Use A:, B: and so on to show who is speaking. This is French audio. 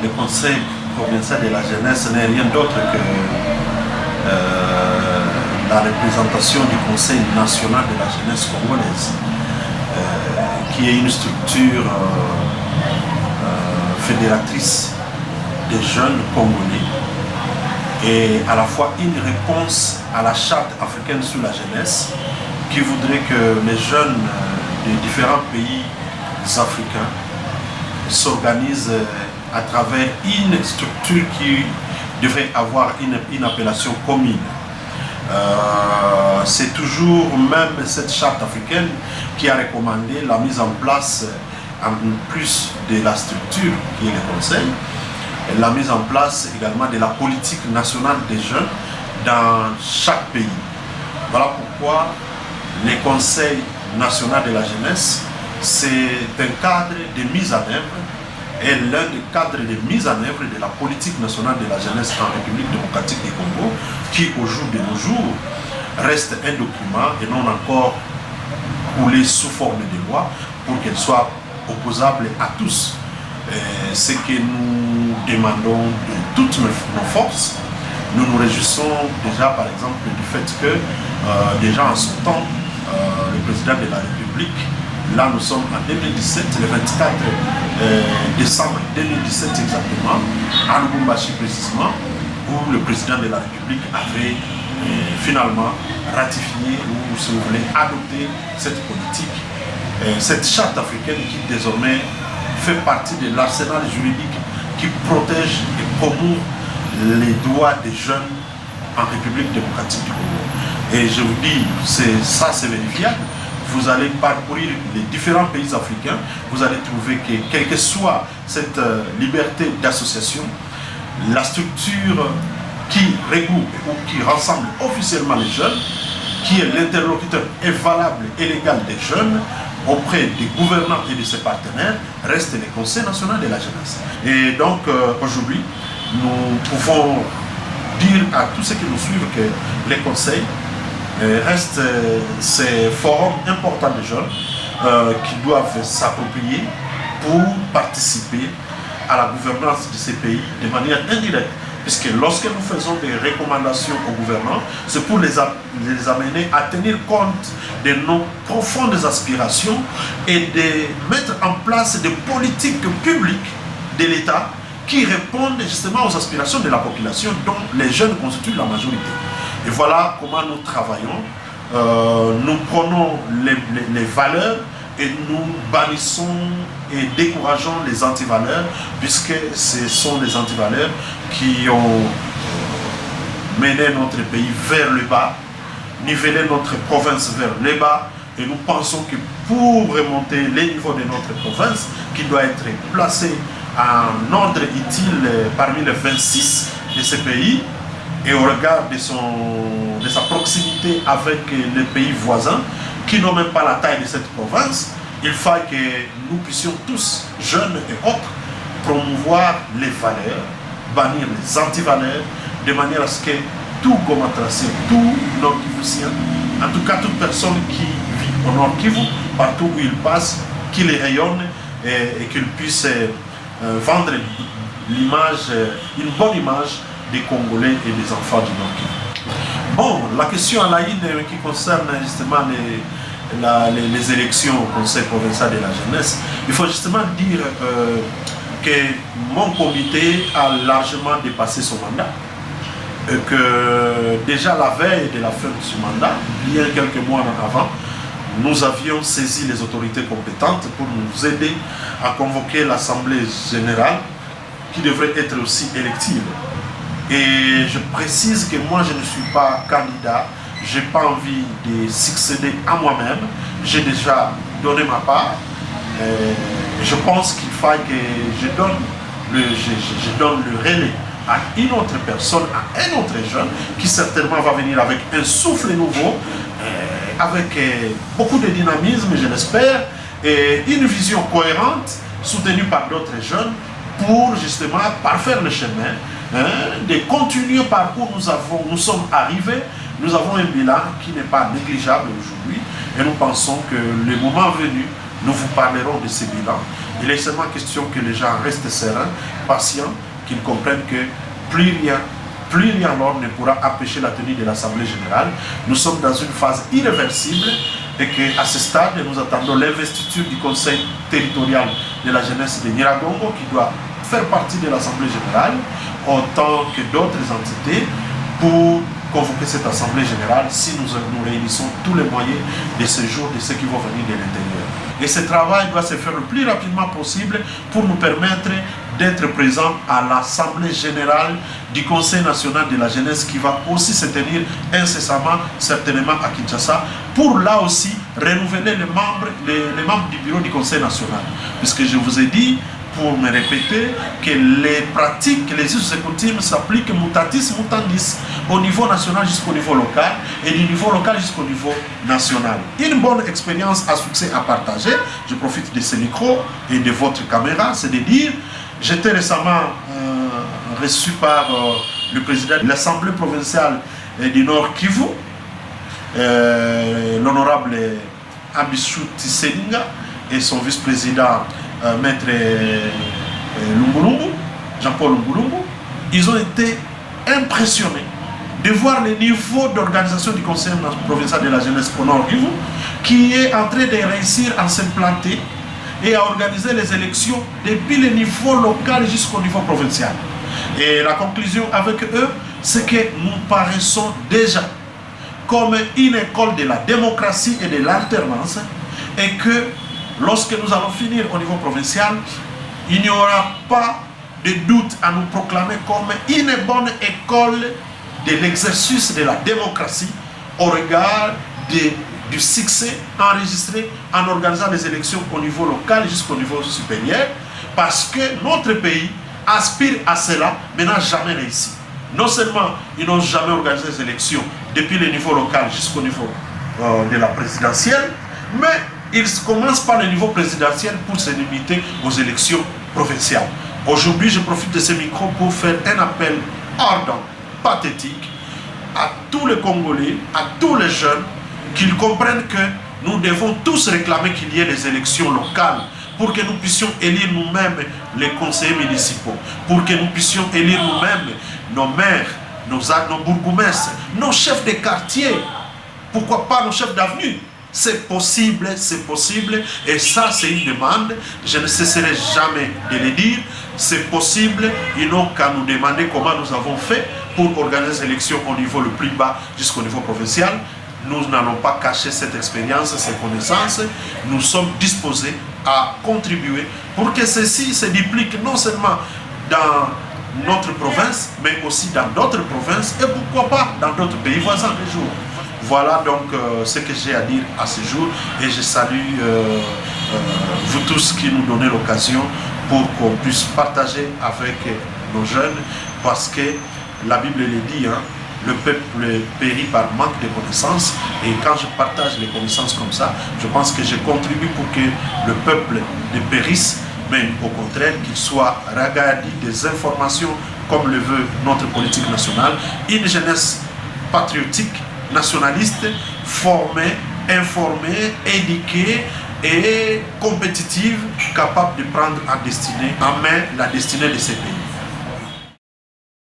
A: le Conseil provincial de la jeunesse n'est rien d'autre que la représentation du Conseil national de la jeunesse congolaise, qui est une structure fédératrice des jeunes congolais et à la fois une réponse à la charte africaine sur la jeunesse qui voudrait que les jeunes des différents pays africains s'organisent à travers une structure qui devrait avoir une appellation commune. C'est toujours même cette charte africaine qui a recommandé la mise en place, en plus de la structure qui est le Conseil, la mise en place également de la politique nationale des jeunes dans chaque pays. Voilà pourquoi le Conseil national de la jeunesse, c'est un cadre de mise en œuvre et l'un des cadres de mise en œuvre de la politique nationale de la jeunesse en République démocratique du Congo, qui au jour de nos jours reste un document et non encore coulé sous forme de loi pour qu'elle soit opposable à tous. Ce que nous demandons de toutes nos forces, nous nous réjouissons déjà par exemple du fait que déjà en son temps, le président de la République, là nous sommes en 2017, le 24 décembre 2017 exactement, à Lubumbashi précisément, où le président de la République avait finalement ratifié ou si vous voulez adopté cette politique, cette charte africaine qui désormais fait partie de l'arsenal juridique qui protège et promeut les droits des jeunes en République démocratique du Congo. Et je vous dis, c'est vérifiable. Vous allez parcourir les différents pays africains, vous allez trouver que, quelle que soit cette liberté d'association, la structure qui regroupe ou qui rassemble officiellement les jeunes, qui est l'interlocuteur valable et légal des jeunes auprès des gouvernants et de ses partenaires, reste le Conseil national de la jeunesse. Et donc aujourd'hui, nous pouvons dire à tous ceux qui nous suivent que les conseils restent ces forums importants de jeunes qui doivent s'approprier pour participer à la gouvernance de ces pays de manière indirecte. Puisque lorsque nous faisons des recommandations aux gouvernants, c'est pour les amener à tenir compte de nos profondes aspirations et de mettre en place des politiques publiques de l'État qui répondent justement aux aspirations de la population dont les jeunes constituent la majorité. Et voilà comment nous travaillons. Nous prenons les valeurs et nous bannissons et décourageons les antivaleurs, puisque ce sont les antivaleurs qui ont mené notre pays vers le bas, nivelé notre province vers le bas, et nous pensons que pour remonter les niveaux de notre province, qui doit être placé en ordre utile parmi les 26 de ces pays, et au regard de sa proximité avec les pays voisins, qui n'ont même pas la taille de cette province, il faut que nous puissions tous, jeunes et autres, promouvoir les valeurs, bannir les antivaleurs, de manière à ce que tout Goma Tracé, tout Nord Kivusien, en tout cas toute personne qui vit au Nord Kivu, partout où il passe, qu'il les rayonne et qu'il puisse vendre l'image, une bonne image des Congolais et des enfants du Nord Kivu. Bon, la question à la qui concerne justement les élections au Conseil provincial de la jeunesse, il faut justement dire que mon comité a largement dépassé son mandat. Et que déjà la veille de la fin de ce mandat, bien quelques mois avant, nous avions saisi les autorités compétentes pour nous aider à convoquer l'Assemblée générale qui devrait être aussi élective. Et je précise que moi je ne suis pas candidat, je n'ai pas envie de succéder à moi-même, j'ai déjà donné ma part. Je pense qu'il faut que je donne le relais à une autre personne, à un autre jeune qui certainement va venir avec un souffle nouveau, avec beaucoup de dynamisme, je l'espère, et une vision cohérente, soutenue par d'autres jeunes, pour justement parfaire le chemin, de continuer par où nous sommes arrivés. Nous avons un bilan qui n'est pas négligeable aujourd'hui, et nous pensons que le moment venu, nous vous parlerons de ces bilans. Il est seulement question que les gens restent sereins, patients, qu'ils comprennent que plus rien alors ne pourra empêcher la tenue de l'Assemblée générale. Nous sommes dans une phase irréversible et qu'à ce stade, nous attendons l'investiture du Conseil territorial de la jeunesse de Nyiragongo qui doit faire partie de l'Assemblée générale autant que d'autres entités pour convoquer cette Assemblée générale si nous réunissons tous les moyens de ce jour de ceux qui vont venir de l'intérieur. Et ce travail doit se faire le plus rapidement possible pour nous permettre d'être présents à l'Assemblée générale du Conseil national de la jeunesse qui va aussi se tenir incessamment, certainement à Kinshasa, pour là aussi renouveler les membres du bureau du Conseil national. Puisque je vous ai dit, pour me répéter, que les pratiques, les us et coutumes s'appliquent mutatis mutandis au niveau national jusqu'au niveau local et du niveau local jusqu'au niveau national. Une bonne expérience à succès à partager, je profite de ce micro et de votre caméra, c'est de dire, j'étais récemment reçu par le président de l'Assemblée provinciale du Nord Kivu, l'honorable Ambishu Tiseninga et son vice-président Maître Lumbulumbu, Jean-Paul Lumbulumbu. Ils ont été impressionnés de voir le niveau d'organisation du Conseil provincial de la jeunesse au Nord Kivu qui est en train de réussir à s'implanter et à organiser les élections depuis le niveau local jusqu'au niveau provincial. Et la conclusion avec eux, c'est que nous paraissons déjà comme une école de la démocratie et de l'alternance et que lorsque nous allons finir au niveau provincial, il n'y aura pas de doute à nous proclamer comme une bonne école de l'exercice de la démocratie au regard du succès enregistré en organisant les élections au niveau local jusqu'au niveau supérieur, parce que notre pays aspire à cela mais n'a jamais réussi. Non seulement ils n'ont jamais organisé les élections depuis le niveau local jusqu'au niveau de la présidentielle, mais ils commencent par le niveau présidentiel pour se limiter aux élections provinciales. Aujourd'hui, je profite de ce micro pour faire un appel ardent, pathétique, à tous les Congolais, à tous les jeunes, qu'ils comprennent que nous devons tous réclamer qu'il y ait des élections locales pour que nous puissions élire nous-mêmes les conseillers municipaux, pour que nous puissions élire nous-mêmes nos maires, nos bourgmestres, nos chefs de quartier, pourquoi pas nos chefs d'avenue. C'est possible, et ça c'est une demande, je ne cesserai jamais de le dire, c'est possible, ils n'ont qu'à nous demander comment nous avons fait pour organiser les élections au niveau le plus bas jusqu'au niveau provincial. Nous n'allons pas cacher cette expérience, ces connaissances, nous sommes disposés à contribuer pour que ceci se duplique non seulement dans notre province, mais aussi dans d'autres provinces et pourquoi pas dans d'autres pays voisins un jour. Voilà donc ce que j'ai à dire à ce jour et je salue vous tous qui nous donnez l'occasion pour qu'on puisse partager avec nos jeunes parce que la Bible le dit, hein, le peuple périt par manque de connaissances et quand je partage les connaissances comme ça, je pense que je contribue pour que le peuple ne périsse, mais au contraire qu'il soit regardé des informations comme le veut notre politique nationale, une jeunesse patriotique, nationaliste, formée, informée, éduquée et compétitive, capable de prendre en main la destinée de ces pays.